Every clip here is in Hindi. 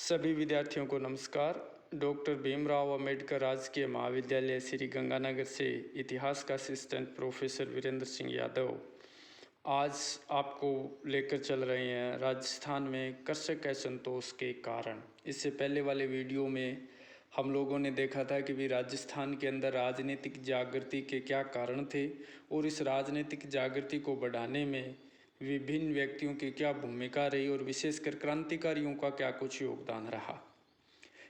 सभी विद्यार्थियों को नमस्कार। डॉक्टर भीमराव अंबेडकर राजकीय महाविद्यालय श्री गंगानगर से इतिहास का असिस्टेंट प्रोफेसर वीरेंद्र सिंह यादव आज आपको लेकर चल रहे हैं राजस्थान में कृषक असंतोष के कारण। इससे पहले वाले वीडियो में हम लोगों ने देखा था कि भी राजस्थान के अंदर राजनीतिक जागृति के क्या कारण थे और इस राजनीतिक जागृति को बढ़ाने में विभिन्न व्यक्तियों की क्या भूमिका रही और विशेषकर क्रांतिकारियों का क्या कुछ योगदान रहा।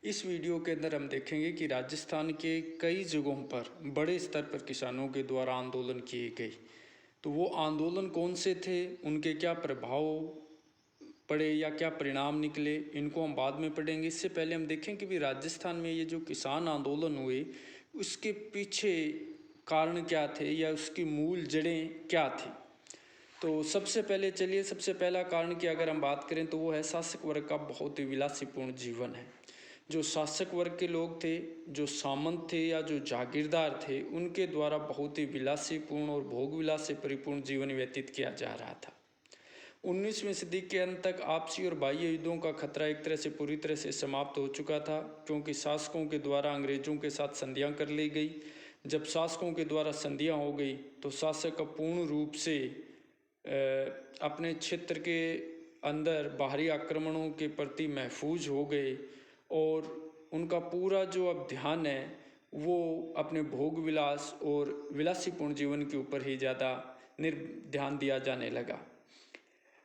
इस वीडियो के अंदर हम देखेंगे कि राजस्थान के कई जगहों पर बड़े स्तर पर किसानों के द्वारा आंदोलन किए गए। तो वो आंदोलन कौन से थे, उनके क्या प्रभाव पड़े या क्या परिणाम निकले, इनको हम बाद में पढ़ेंगे। इससे पहले हम देखें कि भी राजस्थान में ये जो किसान आंदोलन हुए उसके पीछे कारण क्या थे या उसकी मूल जड़ें क्या थी। तो सबसे पहला कारण की अगर हम बात करें तो वो है शासक वर्ग का बहुत ही विलासीपूर्ण जीवन है। जो शासक वर्ग के लोग थे, जो सामंत थे या जो जागीरदार थे, उनके द्वारा बहुत ही विलासीपूर्ण और भोग विलास से परिपूर्ण जीवन व्यतीत किया जा रहा था। 19वीं सदी के अंत तक आपसी और बाह्य युद्धों का खतरा एक तरह से पूरी तरह से समाप्त हो चुका था, क्योंकि शासकों के द्वारा अंग्रेजों के साथ संधियां कर ली गई। जब शासकों के द्वारा संधियां हो गई तो शासक पूर्ण रूप से अपने क्षेत्र के अंदर बाहरी आक्रमणों के प्रति महफूज हो गए और उनका पूरा जो अब ध्यान है वो अपने भोग विलास और विलासीपूर्ण जीवन के ऊपर ही ज़्यादा ध्यान दिया जाने लगा।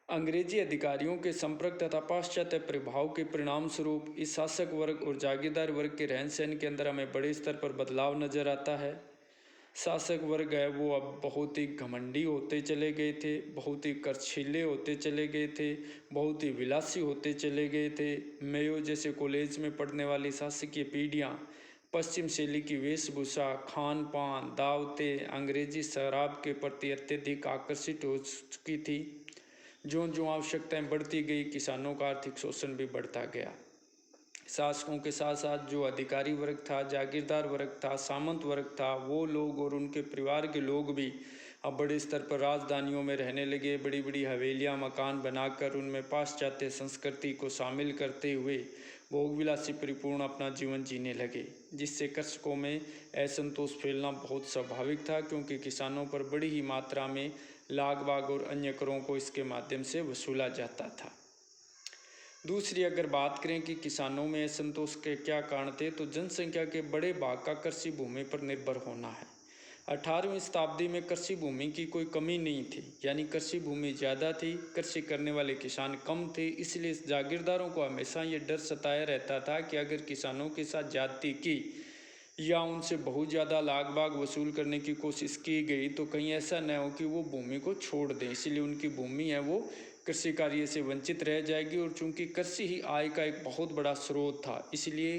अंग्रेजी अधिकारियों के संपर्क तथा पाश्चात्य प्रभाव के परिणाम स्वरूप इस शासक वर्ग और जागीरदार वर्ग के रहन सहन के अंदर हमें बड़े स्तर पर बदलाव नजर आता है। शासक वर्ग है वो अब बहुत ही घमंडी होते चले गए थे, बहुत ही कर्छीले होते चले गए थे, बहुत ही विलासी होते चले गए थे। मेयो जैसे कॉलेज में पढ़ने वाली शासकीय पीढ़ियाँ पश्चिम शैली की वेशभूषा, खान पान, दावतें, अंग्रेजी शराब के प्रति अत्यधिक आकर्षित हो चुकी थी। जो जो आवश्यकताएं बढ़ती गई, किसानों का आर्थिक शोषण भी बढ़ता गया। शासकों के साथ साथ जो अधिकारी वर्ग था, जागीरदार वर्ग था, सामंत वर्ग था, वो लोग और उनके परिवार के लोग भी अब बड़े स्तर पर राजधानियों में रहने लगे। बड़ी बड़ी हवेलियां, मकान बनाकर उनमें पाश्चात्य संस्कृति को शामिल करते हुए भोगविलासी परिपूर्ण अपना जीवन जीने लगे, जिससे कृषकों में असंतोष फैलना बहुत स्वाभाविक था, क्योंकि किसानों पर बड़ी ही मात्रा में लाग बाग और अन्य करों को इसके माध्यम से वसूला जाता था। दूसरी अगर बात करें कि किसानों में असंतोष के क्या कारण थे, तो जनसंख्या के बड़े भाग का कृषि भूमि पर निर्भर होना है। 18वीं शताब्दी में कृषि भूमि की कोई कमी नहीं थी, यानी कृषि भूमि ज़्यादा थी, कृषि करने वाले किसान कम थे। इसलिए जागीरदारों को हमेशा ये डर सताया रहता था कि अगर किसानों के साथ ज्यादती की या उनसे बहुत ज़्यादा लाग बाग वसूल करने की कोशिश की गई तो कहीं ऐसा न हो कि वो भूमि को छोड़ दें। इसलिए उनकी भूमि है वो कृषि कार्य से वंचित रह जाएगी, और चूंकि कृषि ही आय का एक बहुत बड़ा स्रोत था, इसलिए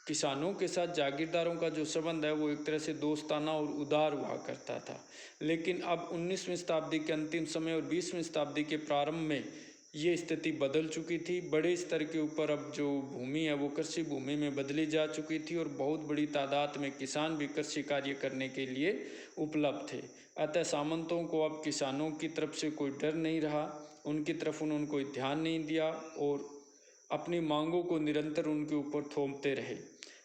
किसानों के साथ जागीरदारों का जो संबंध है वो एक तरह से दोस्ताना और उदार हुआ करता था। लेकिन अब 19वीं शताब्दी के अंतिम समय और 20वीं शताब्दी के प्रारंभ में ये स्थिति बदल चुकी थी। बड़े स्तर के ऊपर अब जो भूमि है वो कृषि भूमि में बदली जा चुकी थी और बहुत बड़ी तादाद में किसान भी कृषि कार्य करने के लिए उपलब्ध थे। अतः सामंतों को अब किसानों की तरफ से कोई डर नहीं रहा, उनकी तरफ उन्होंने कोई ध्यान नहीं दिया और अपनी मांगों को निरंतर उनके ऊपर थोपते रहे।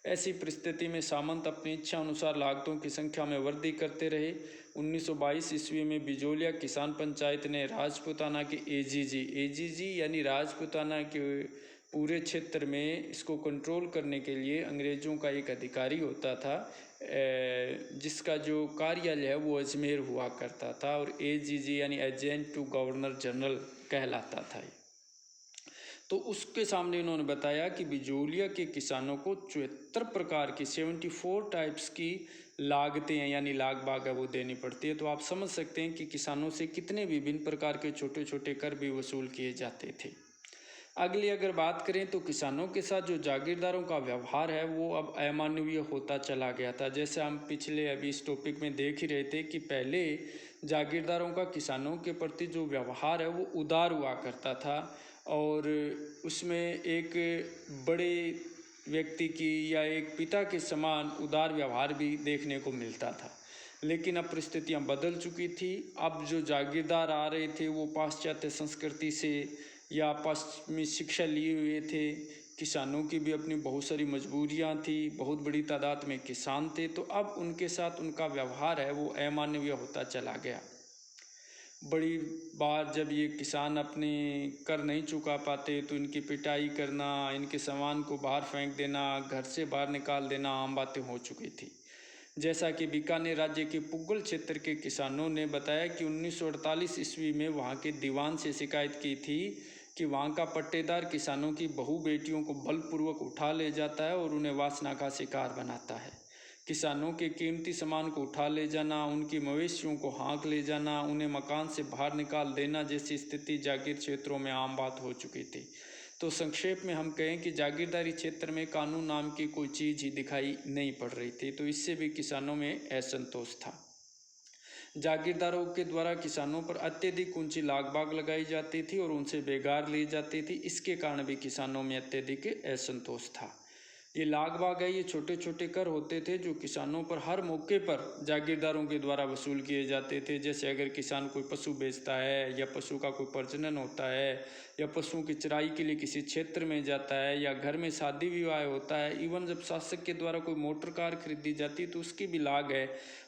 ऐसी परिस्थिति में सामंत अपनी इच्छा अनुसार लागतों की संख्या में वृद्धि करते रहे। 1922 ईस्वी में बिजोलिया किसान पंचायत ने राजपूताना के एजीजी यानी राजपूताना के पूरे क्षेत्र में इसको कंट्रोल करने के लिए अंग्रेज़ों का एक अधिकारी होता था, जिसका जो कार्यालय है वो अजमेर हुआ करता था, और एजीजी यानी एजेंट टू गवर्नर जनरल कहलाता था। तो उसके सामने इन्होंने बताया कि बिजोलिया के किसानों को 74 प्रकार की 74 टाइप्स की लागतें हैं यानी लाग बाग है वो देनी पड़ती है। तो आप समझ सकते हैं कि किसानों से कितने विभिन्न प्रकार के छोटे छोटे कर भी वसूल किए जाते थे। अगली अगर बात करें तो किसानों के साथ जो जागीरदारों का व्यवहार है वो अब अमानवीय होता चला गया था। जैसे हम पिछले अभी इस टॉपिक में देख ही रहे थे कि पहले जागीरदारों का किसानों के प्रति जो व्यवहार है वो उदार हुआ करता था और उसमें एक बड़े व्यक्ति की या एक पिता के समान उदार व्यवहार भी देखने को मिलता था। लेकिन अब परिस्थितियां बदल चुकी थी। अब जो जागीरदार आ रहे थे वो पाश्चात्य संस्कृति से या पश्चिमी शिक्षा लिए हुए थे, किसानों की भी अपनी बहुत सारी मजबूरियां थी, बहुत बड़ी तादाद में किसान थे, तो अब उनके साथ उनका व्यवहार है वो अमानवीय होता चला गया। बड़ी बार जब ये किसान अपने कर नहीं चुका पाते तो इनकी पिटाई करना, इनके सामान को बाहर फेंक देना, घर से बाहर निकाल देना आम बातें हो चुकी थी। जैसा कि बीकानेर राज्य के पुग्गल क्षेत्र के किसानों ने बताया कि 1948 ईस्वी में वहाँ के दीवान से शिकायत की थी कि वहाँ का पट्टेदार किसानों की बहू बेटियों को बलपूर्वक उठा ले जाता है और उन्हें वासना का शिकार बनाता है। किसानों के कीमती सामान को उठा ले जाना, उनकी मवेशियों को हाँक ले जाना, उन्हें मकान से बाहर निकाल देना जैसी स्थिति जागीर क्षेत्रों में आम बात हो चुकी थी। तो संक्षेप में हम कहें कि जागीरदारी क्षेत्र में कानून नाम की कोई चीज़ ही दिखाई नहीं पड़ रही थी, तो इससे भी किसानों में असंतोष था। जागीरदारों के द्वारा किसानों पर अत्यधिक ऊंची लागबाग लगाई जाती थी और उनसे बेगार ली जाती थी। इसके कारण भी किसानों में अत्यधिक असंतोष था। ये लागबाग है, ये छोटे छोटे कर होते थे जो किसानों पर हर मौके पर जागीरदारों के द्वारा वसूल किए जाते थे। जैसे अगर किसान कोई पशु बेचता है या पशु का कोई प्रजनन होता है या पशुओं की चराई के लिए किसी क्षेत्र में जाता है या घर में शादी विवाह होता है, इवन जब शासक के द्वारा कोई मोटर कार खरीदी जाती तो उसकी भी लाग है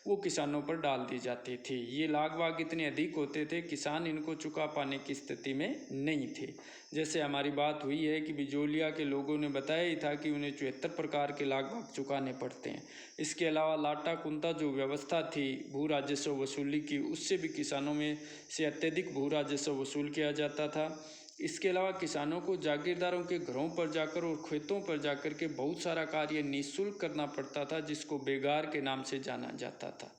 वो किसानों पर डाल दी जाती थी। ये लागबाग इतने अधिक होते थे किसान इनको चुका पाने की स्थिति में नहीं थे। जैसे हमारी बात हुई है कि बिजोलिया के लोगों ने बताया ही था कि उन्हें 74 प्रकार के लागबाग चुकाने पड़ते हैं। इसके अलावा लाटा कुंता जो व्यवस्था थी भू राजस्व वसूली की, उससे भी किसानों में से अत्यधिक भू राजस्व वसूल किया जाता था। इसके अलावा किसानों को जागीरदारों के घरों पर जाकर और खेतों पर जाकर के बहुत सारा कार्य निःशुल्क करना पड़ता था जिसको बेगार के नाम से जाना जाता था।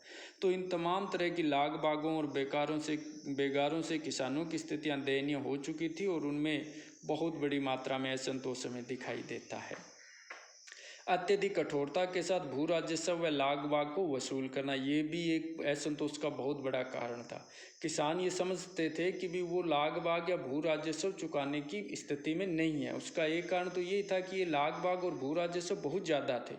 तो इन तमाम तरह की लाग बागों और बेगारों से किसानों की स्थितियां दयनीय हो चुकी थी और उनमें बहुत बड़ी मात्रा में असंतोष हमें दिखाई देता है। अत्यधिक कठोरता के साथ भू राजस्व व लाग बाग को वसूल करना ये भी एक असंतोष का बहुत बड़ा कारण था। किसान ये समझते थे कि भी वो लाग बाग या भू राजस्व चुकाने की स्थिति में नहीं है। उसका एक कारण तो ये था कि ये लाग बाग और भू राजस्व बहुत ज़्यादा थे।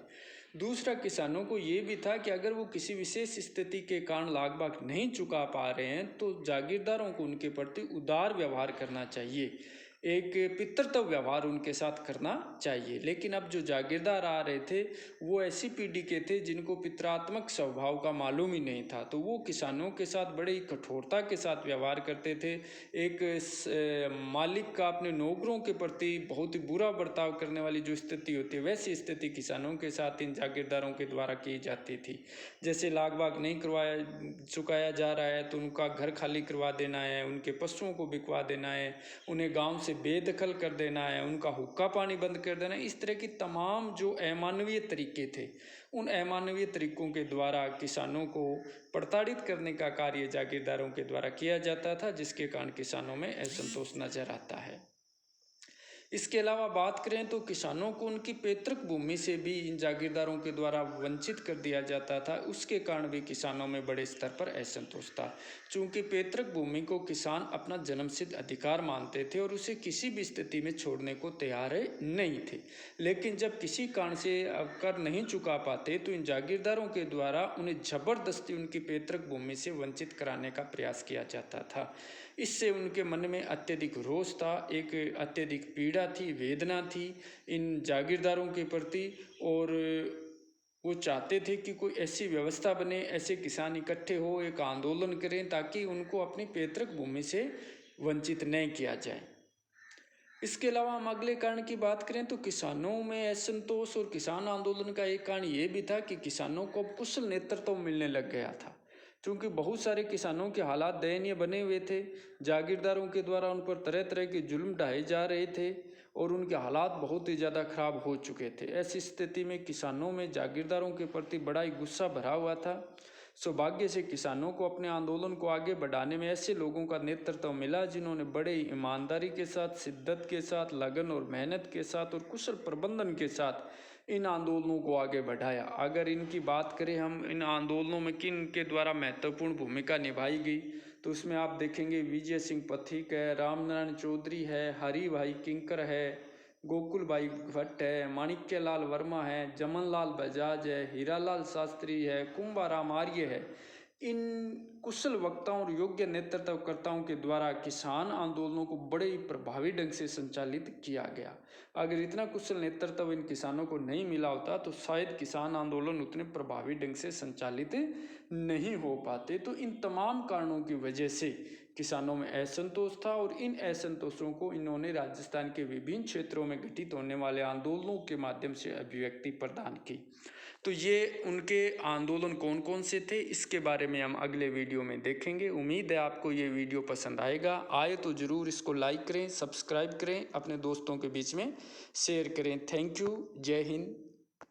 दूसरा, किसानों को ये भी था कि अगर वो किसी विशेष स्थिति के कारण लाग बाग नहीं चुका पा रहे हैं तो जागीरदारों को उनके प्रति उदार व्यवहार करना चाहिए, एक पितृत्व व्यवहार उनके साथ करना चाहिए। लेकिन अब जो जागीरदार आ रहे थे वो ऐसी पीढ़ी के थे जिनको पितरात्मक स्वभाव का मालूम ही नहीं था, तो वो किसानों के साथ बड़े ही कठोरता के साथ व्यवहार करते थे। एक मालिक का अपने नौकरों के प्रति बहुत ही बुरा बर्ताव करने वाली जो स्थिति होती है वैसी स्थिति किसानों के साथ इन जागीरदारों के द्वारा की जाती थी। जैसे लाग बाग नहीं चुकाया जा रहा है तो उनका घर खाली करवा देना है, उनके पशुओं को बिकवा देना है, उन्हें गांव से बेदखल कर देना है, उनका हुक्का पानी बंद कर देना है। इस तरह की तमाम जो अमानवीय तरीके थे उन अमानवीय तरीकों के द्वारा किसानों को प्रताड़ित करने का कार्य जागीरदारों के द्वारा किया जाता था, जिसके कारण किसानों में असंतोष नजर आता है। इसके अलावा बात करें तो किसानों को उनकी पैतृक भूमि से भी इन जागीरदारों के द्वारा वंचित कर दिया जाता था। उसके कारण भी किसानों में बड़े स्तर पर असंतोष था। चूँकि पैतृक भूमि को किसान अपना जन्मसिद्ध अधिकार मानते थे और उसे किसी भी स्थिति में छोड़ने को तैयार नहीं थे। लेकिन जब किसी कारण से कर नहीं चुका पाते तो इन जागीरदारों के द्वारा उन्हें जबरदस्ती उनकी पैतृक भूमि से वंचित कराने का प्रयास किया जाता था। इससे उनके मन में अत्यधिक रोष था, एक अत्यधिक पीड़ा थी, वेदना थी इन जागीरदारों के प्रति, और वो चाहते थे कि कोई ऐसी व्यवस्था बने, ऐसे किसान इकट्ठे हो, एक आंदोलन करें ताकि उनको अपनी पैतृक भूमि से वंचित नहीं किया जाए। इसके अलावा हम अगले कारण की बात करें तो किसानों में असंतोष और किसान आंदोलन का एक कारण ये भी था कि किसानों को कुशल नेतृत्व मिलने लग गया था। क्योंकि बहुत सारे किसानों के हालात दयनीय बने हुए थे, जागीरदारों के द्वारा उन पर तरह तरह के जुल्म ढाए जा रहे थे और उनके हालात बहुत ही ज़्यादा खराब हो चुके थे। ऐसी स्थिति में किसानों में जागीरदारों के प्रति बड़ा ही गुस्सा भरा हुआ था। सौभाग्य से किसानों को अपने आंदोलन को आगे बढ़ाने में ऐसे लोगों का नेतृत्व मिला जिन्होंने बड़े ईमानदारी के साथ, शिद्दत के साथ, लगन और मेहनत के साथ और कुशल प्रबंधन के साथ इन आंदोलनों को आगे बढ़ाया। अगर इनकी बात करें हम, इन आंदोलनों में किन के द्वारा महत्वपूर्ण भूमिका निभाई गई तो उसमें आप देखेंगे विजय सिंह पथिक है, रामनारायण चौधरी है, हरि भाई किंकर है, गोकुल भाई भट्ट है, माणिक्य लाल वर्मा है, जमन लाल बजाज है, हीरालाल शास्त्री है, कुंभाराम आर्य है। इन कुशल वक्ताओं और योग्य नेतृत्वकर्ताओं के द्वारा किसान आंदोलनों को बड़े ही प्रभावी ढंग से संचालित किया गया। अगर इतना कुशल नेतृत्व इन किसानों को नहीं मिला होता तो शायद किसान आंदोलन उतने प्रभावी ढंग से संचालित नहीं हो पाते। तो इन तमाम कारणों की वजह से किसानों में असंतोष था और इन असंतोषों को इन्होंने राजस्थान के विभिन्न क्षेत्रों में घटित होने वाले आंदोलनों के माध्यम से अभिव्यक्ति प्रदान की। तो ये उनके आंदोलन कौन कौन से थे, इसके बारे में हम अगले वीडियो में देखेंगे। उम्मीद है आपको ये वीडियो पसंद आएगा। आए तो ज़रूर इसको लाइक करें, सब्सक्राइब करें, अपने दोस्तों के बीच में शेयर करें। Thank you. जय हिंद,